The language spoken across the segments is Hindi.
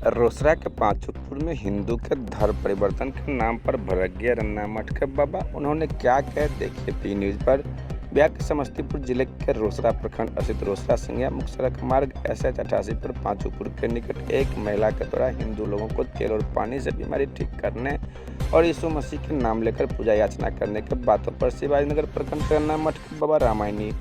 रोसड़ा के पांचुपुर में हिंदू के धर्म परिवर्तन के नाम पर भड़क गए रन्ना मठ के बाबा। उन्होंने क्या कहा, देखिए पी न्यूज पर। बिहार के समस्तीपुर जिले के रोसड़ा प्रखंड स्थित रोसड़ा सिंघिया मुख्य सड़क मार्ग SH 88 पर पांचुपुर के निकट एक महिला के द्वारा हिंदू लोगों को तेल और पानी से बीमारी ठीक करने और यीशु मसीह के नाम लेकर पूजा याचना करने के बातों पर शिवाजीनगर प्रखंड के रन्ना मठ के बाबा रामायणी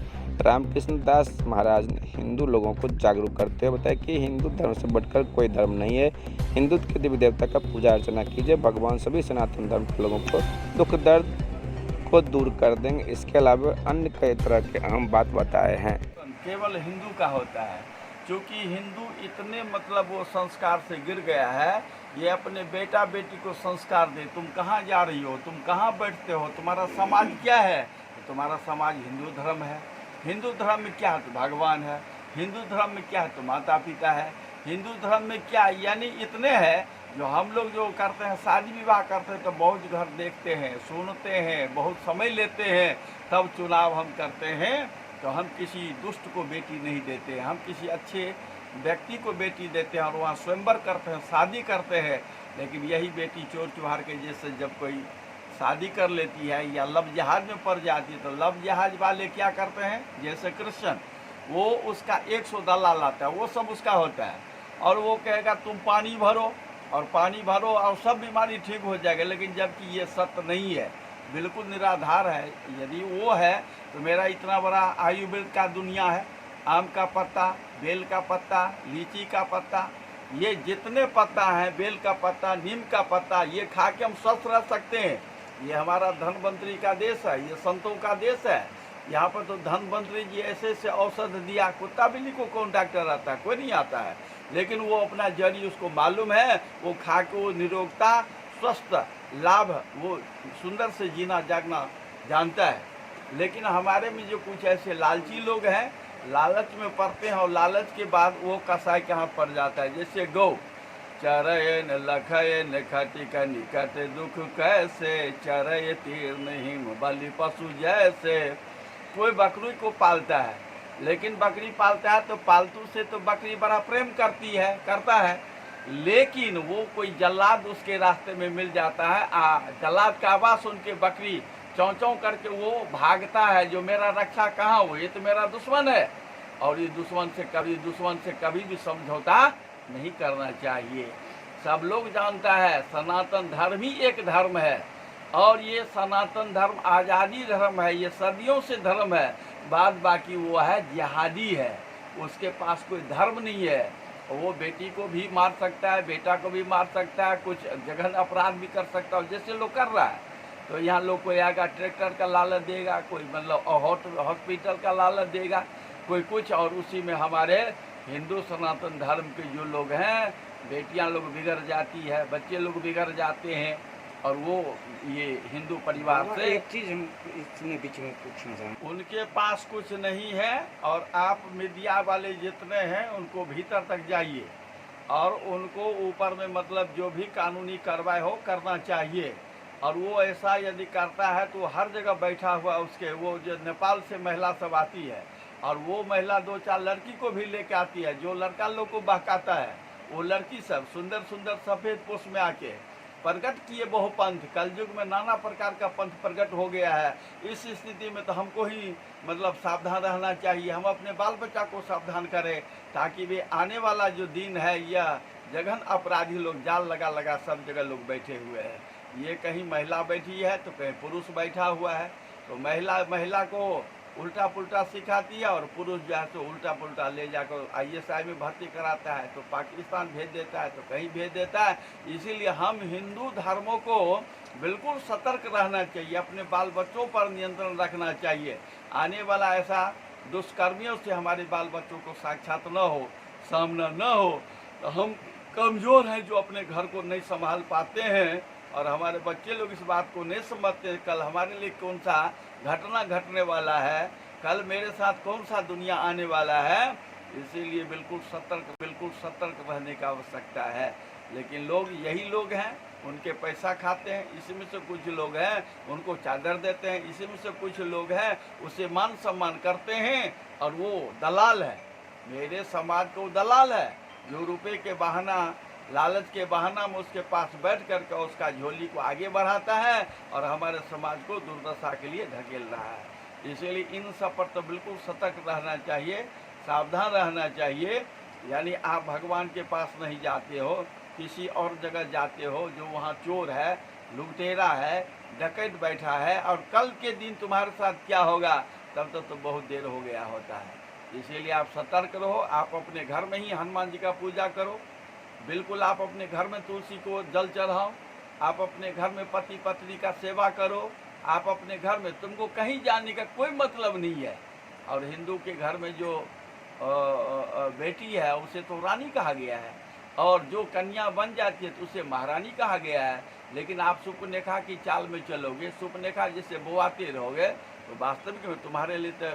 रामकृष्ण दास महाराज ने हिंदू लोगों को जागरूक करते हुए बताया कि हिंदू धर्म से बढ़कर कोई धर्म नहीं है। हिंदुत्व के देवी देवता का पूजा अर्चना कीजिए, भगवान सभी सनातन धर्म के लोगों को दुख दर्द को दूर कर देंगे। इसके अलावा अन्य कई तरह के अहम बात बताए हैं। केवल हिंदू का होता है, क्योंकि हिंदू इतने वो संस्कार से गिर गया है। ये अपने बेटा बेटी को संस्कार दे, तुम कहाँ जा रही हो, तुम कहाँ बैठते हो, तुम्हारा समाज क्या है। तुम्हारा समाज हिंदू धर्म है। हिंदू धर्म में क्या है तो भगवान है। हिंदू धर्म में क्या है तो माता पिता है। हिंदू धर्म में क्या यानी इतने हैं। जो हम लोग जो करते हैं, शादी विवाह करते हैं तो बहुत घर देखते हैं, सुनते हैं, बहुत समय लेते हैं, तब चुनाव हम करते हैं। तो हम किसी दुष्ट को बेटी नहीं देते, हम किसी अच्छे व्यक्ति को बेटी देते हैं और वहाँ स्वयंवर करते हैं, शादी करते हैं। लेकिन यही बेटी चोर चुहार के जैसे जब कोई शादी कर लेती है या लव जहाज में पड़ जाती है, तो लव जहाज वाले क्या करते हैं, जैसे कृष्ण, वो उसका 100 दलाल आता है, वो सब उसका होता है और वो कहेगा तुम पानी भरो और पानी भरो और सब बीमारी ठीक हो जाएगा। लेकिन जबकि ये सत्य नहीं है, बिल्कुल निराधार है। यदि वो है तो मेरा इतना बड़ा आयुर्वेद का दुनिया है, आम का पत्ता, बेल का पत्ता, लीची का पत्ता, ये जितने पत्ता हैं, बेल का पत्ता, नीम का पत्ता, ये खा के हम स्वस्थ रह सकते हैं। ये हमारा धनवंतरी का देश है, ये संतों का देश है। यहाँ पर तो धनवंतरी जी ऐसे ऐसे औषध दिया, कुत्ता बिल्ली को कौन डॉक्टर आता है, कोई नहीं आता है। लेकिन वो अपना जड़ी उसको मालूम है, वो खा के वो निरोगता, स्वस्थ, लाभ, वो सुंदर से जीना जागना जानता है। लेकिन हमारे में जो कुछ ऐसे लालची लोग हैं, लालच में पड़ते हैं और लालच के बाद वो कसाई कहाँ पड़ जाता है। जैसे गौ चरय न लखय न खटिक निकट दुख कैसे, चरय तीर नहीं बलि पशु जैसे। कोई बकरी को पालता है, लेकिन बकरी पालता है तो पालतू से तो बकरी बड़ा प्रेम करता है। लेकिन वो कोई जल्लाद उसके रास्ते में मिल जाता है, जल्लाद का आवाज़ सुन के बकरी चौं चौं करके वो भागता है, जो मेरा रक्षा कहाँ हो, ये तो मेरा दुश्मन है। और ये दुश्मन से कभी भी समझौता नहीं करना चाहिए। सब लोग जानता है सनातन धर्म ही एक धर्म है और ये सनातन धर्म आज़ादी धर्म है, ये सदियों से धर्म है। बाद बाकी वो है जिहादी है, उसके पास कोई धर्म नहीं है। वो बेटी को भी मार सकता है, बेटा को भी मार सकता है, कुछ जघन्य अपराध भी कर सकता है, जैसे लोग कर रहा है। तो यहाँ लोग कोई आएगा ट्रैक्टर का लालच देगा, कोई हॉस्पिटल का लालच देगा, कोई कुछ, और उसी में हमारे हिंदू सनातन धर्म के जो लोग हैं, बेटियां लोग बिगड़ जाती है, बच्चे लोग बिगड़ जाते हैं। और वो ये हिंदू परिवार से एक चीज़ हम इसमें बीच में पूछना चाहें, उनके पास कुछ नहीं है। और आप मीडिया वाले जितने हैं उनको भीतर तक जाइए और उनको ऊपर में जो भी कानूनी कार्रवाई हो करना चाहिए। और वो ऐसा यदि करता है तो हर जगह बैठा हुआ उसके, वो जो नेपाल से महिला सब आती है और वो महिला 2-4 लड़की को भी लेके आती है, जो लड़का लोग को बहकाता है, वो लड़की सब सुंदर सुंदर सफ़ेद पोष में आके प्रकट किए बहुपंथ। कलयुग में नाना प्रकार का पंथ प्रकट हो गया है। इस स्थिति में तो हमको ही सावधान रहना चाहिए। हम अपने बाल बच्चा को सावधान करें ताकि वे आने वाला जो दिन है, यह जघन अपराधी लोग जाल लगा सब जगह लोग बैठे हुए हैं। ये कहीं महिला बैठी है तो कहीं पुरुष बैठा हुआ है, तो महिला को उल्टा पुल्टा सिखाती है और पुरुष जो है तो उल्टा पुल्टा ले जाकर ISI में भर्ती कराता है, तो पाकिस्तान भेज देता है, तो कहीं भेज देता है। इसीलिए हम हिंदू धर्मों को बिल्कुल सतर्क रहना चाहिए, अपने बाल बच्चों पर नियंत्रण रखना चाहिए। आने वाला ऐसा दुष्कर्मियों से हमारे बाल बच्चों को साक्षात न हो, सामना न हो। तो हम कमज़ोर हैं जो अपने घर को नहीं संभाल पाते हैं और हमारे बच्चे लोग इस बात को नहीं समझते। कल हमारे लिए कौन सा घटना घटने वाला है, कल मेरे साथ कौन सा दुनिया आने वाला है। इसीलिए बिल्कुल सतर्क रहने की आवश्यकता है। लेकिन लोग यही लोग हैं, उनके पैसा खाते हैं। इसी में से कुछ लोग हैं उनको चादर देते हैं, इसी में से कुछ लोग हैं उसे मान सम्मान करते हैं और वो दलाल है। मेरे समाज को दलाल है जो रुपए के बहाना लालच के बहाना में उसके पास बैठ करके उसका झोली को आगे बढ़ाता है और हमारे समाज को दुर्दशा के लिए धकेल रहा है। इसलिए इन सब पर तो बिल्कुल सतर्क रहना चाहिए, सावधान रहना चाहिए। यानी आप भगवान के पास नहीं जाते हो, किसी और जगह जाते हो जो वहाँ चोर है, लुटेरा है, डकैत बैठा है, और कल के दिन तुम्हारे साथ क्या होगा तब तक तो बहुत देर हो गया होता है। इसीलिए आप सतर्क रहो। आप अपने घर में ही हनुमान जी का पूजा करो, बिल्कुल आप अपने घर में तुलसी को जल चढ़ाओ, आप अपने घर में पति पत्नी का सेवा करो, आप अपने घर में, तुमको कहीं जाने का कोई मतलब नहीं है। और हिंदू के घर में जो बेटी है उसे तो रानी कहा गया है, और जो कन्या बन जाती है तो उसे महारानी कहा गया है। लेकिन आप सुपनेखा की चाल में चलोगे, सुपनेखा जैसे बोआते रहोगे, तो वास्तविक में तुम्हारे लिए तो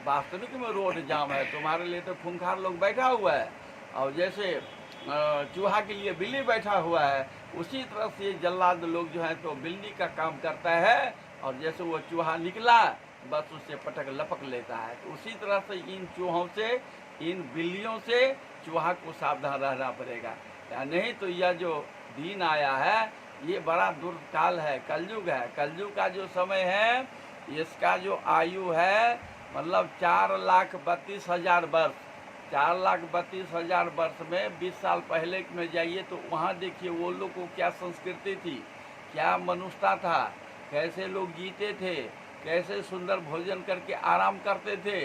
वास्तविक में रोड जाम है, तुम्हारे लिए तो खूंखार लोग बैठा हुआ है। और जैसे चूहा के लिए बिल्ली बैठा हुआ है, उसी तरह से जल्लाद लोग जो है तो बिल्ली का काम करता है, और जैसे वो चूहा निकला बस उससे पटक लपक लेता है। तो उसी तरह से इन चूहों से, इन बिल्लियों से चूहा को सावधान रहना पड़ेगा, या नहीं तो यह जो दिन आया है ये बड़ा दुर्काल है, कलयुग है। कलयुग का जो समय है इसका जो आयु है मतलब 4,32,000 वर्ष। 4,32,000 वर्ष में 20 साल पहले में जाइए तो वहाँ देखिए वो लोग को क्या संस्कृति थी, क्या मनुष्यता था, कैसे लोग जीते थे, कैसे सुंदर भोजन करके आराम करते थे।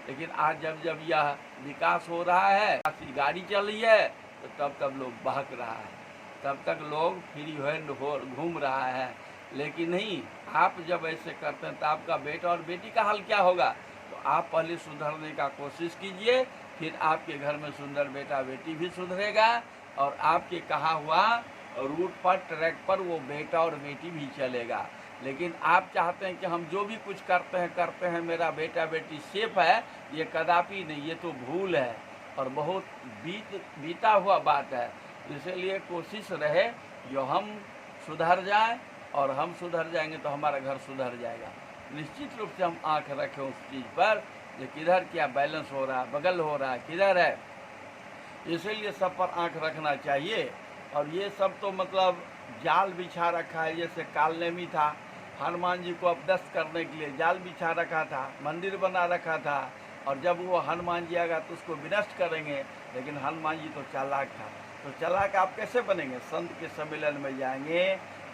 लेकिन आज जब जब यह विकास हो रहा है, गाड़ी चल रही है, तो तब लोग बहक रहा है, तब तक लोग फ्री हैंड हो घूम रहा है। लेकिन नहीं, आप जब ऐसे करते हैं तो आपका बेटा और बेटी का हाल क्या होगा। तो आप पहले सुधरने का कोशिश कीजिए, फिर आपके घर में सुंदर बेटा बेटी भी सुधरेगा, और आपके कहा हुआ रूट पर, ट्रैक पर वो बेटा और बेटी भी चलेगा। लेकिन आप चाहते हैं कि हम जो भी कुछ करते हैं मेरा बेटा बेटी सेफ है, ये कदापि नहीं, ये तो भूल है और बहुत बीता हुआ बात है। इसलिए कोशिश रहे जो हम सुधर जाएं, और हम सुधर जाएंगे तो हमारा घर सुधर जाएगा। निश्चित रूप से हम आंख रखें उस चीज़ पर कि किधर क्या बैलेंस हो रहा है, बगल हो रहा है, किधर है। इसीलिए सब पर आंख रखना चाहिए। और ये सब तो मतलब जाल बिछा रखा है, जैसे कालनेमी था, हनुमान जी को अपदस्थ करने के लिए जाल बिछा रखा था, मंदिर बना रखा था, और जब वो हनुमान जी आएगा तो उसको विनष्ट करेंगे। लेकिन हनुमान जी तो चालाक था, तो चालाक आप कैसे बनेंगे। संत के सम्मेलन में जाएंगे,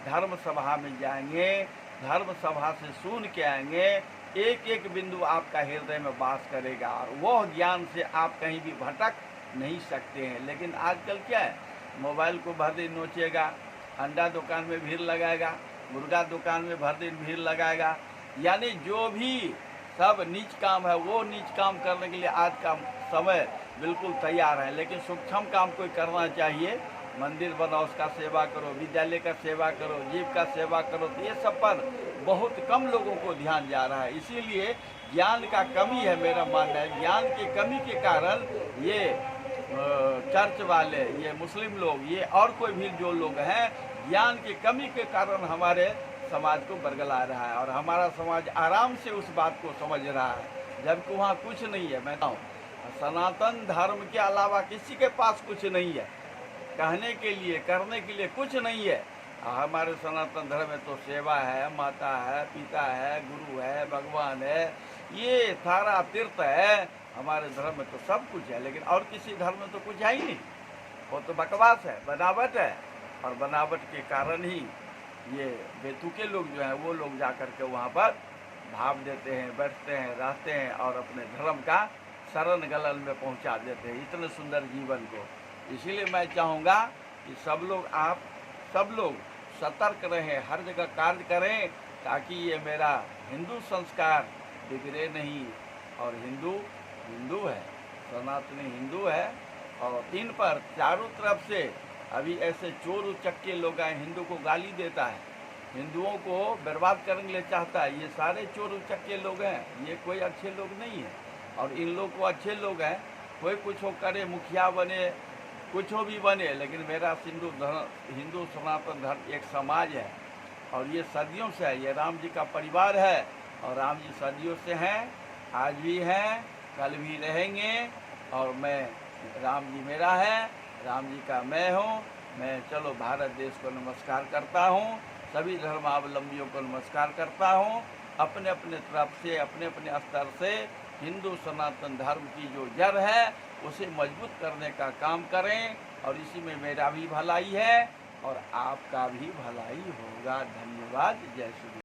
धर्म सभा में जाएंगे, धर्म सभा से सुन के आएंगे, एक एक बिंदु आपका हृदय में वास करेगा, और वह ज्ञान से आप कहीं भी भटक नहीं सकते हैं। लेकिन आजकल क्या है, मोबाइल को भर दिन नोचेगा, अंडा दुकान में भीड़ लगाएगा, मुर्गा दुकान में भर दिन भीड़ लगाएगा, यानी जो भी सब नीच काम है वो नीच काम करने के लिए आज का समय बिल्कुल तैयार है। लेकिन सूक्ष्म काम कोई करना चाहिए, मंदिर बनाओ उसका सेवा करो, विद्यालय का सेवा करो, जीव का सेवा करो, तो ये सब पर बहुत कम लोगों को ध्यान जा रहा है। इसीलिए ज्ञान का कमी है, मेरा मानना है। ज्ञान की कमी के कारण ये चर्च वाले, ये मुस्लिम लोग, ये और कोई भी जो लोग हैं, ज्ञान की कमी के कारण हमारे समाज को बरगला रहा है, और हमारा समाज आराम से उस बात को समझ रहा है, जबकि वहाँ कुछ नहीं है। मैं बताऊँ, सनातन धर्म के अलावा किसी के पास कुछ नहीं है, कहने के लिए, करने के लिए कुछ नहीं है। हमारे सनातन धर्म में तो सेवा है, माता है, पिता है, गुरु है, भगवान है, ये सारा तीर्थ है। हमारे धर्म में तो सब कुछ है, लेकिन और किसी धर्म में तो कुछ है ही नहीं, वो तो बकवास है, बनावट है। और बनावट के कारण ही ये बेतुके लोग जो हैं वो लोग जा कर के वहाँ पर भाव देते हैं, बैठते हैं, रहते हैं, और अपने धर्म का शरण गलन में पहुँचा देते हैं इतने सुंदर जीवन को। इसीलिए मैं चाहूँगा कि सब लोग, आप सब लोग सतर्क रहें, हर जगह कार्य करें, ताकि ये मेरा हिंदू संस्कार बिगड़े नहीं। और हिंदू हिंदू है, सनातनी हिंदू है, और इन पर चारों तरफ से अभी ऐसे चोर उचक्के लोग आए, हिंदू को गाली देता है, हिंदुओं को बर्बाद करने के लिए चाहता है। ये सारे चोर उचक्के लोग हैं, ये कोई अच्छे लोग नहीं हैं। और इन लोग को अच्छे लोग हैं, कोई कुछ हो करे, मुखिया बने, कुछ हो भी बने, लेकिन मेरा हिंदू सनातन धर्म एक समाज है, और ये सदियों से है। ये राम जी का परिवार है, और राम जी सदियों से हैं, आज भी हैं, कल भी रहेंगे। और मैं, राम जी मेरा है, राम जी का मैं हूँ, मैं चलो भारत देश को नमस्कार करता हूँ, सभी धर्मावलंबियों को नमस्कार करता हूँ। अपने अपने तरफ से, अपने अपने स्तर से हिंदू सनातन धर्म की जो जड़ है उसे मजबूत करने का काम करें, और इसी में मेरा भी भलाई है और आपका भी भलाई होगा। धन्यवाद। जय श्री।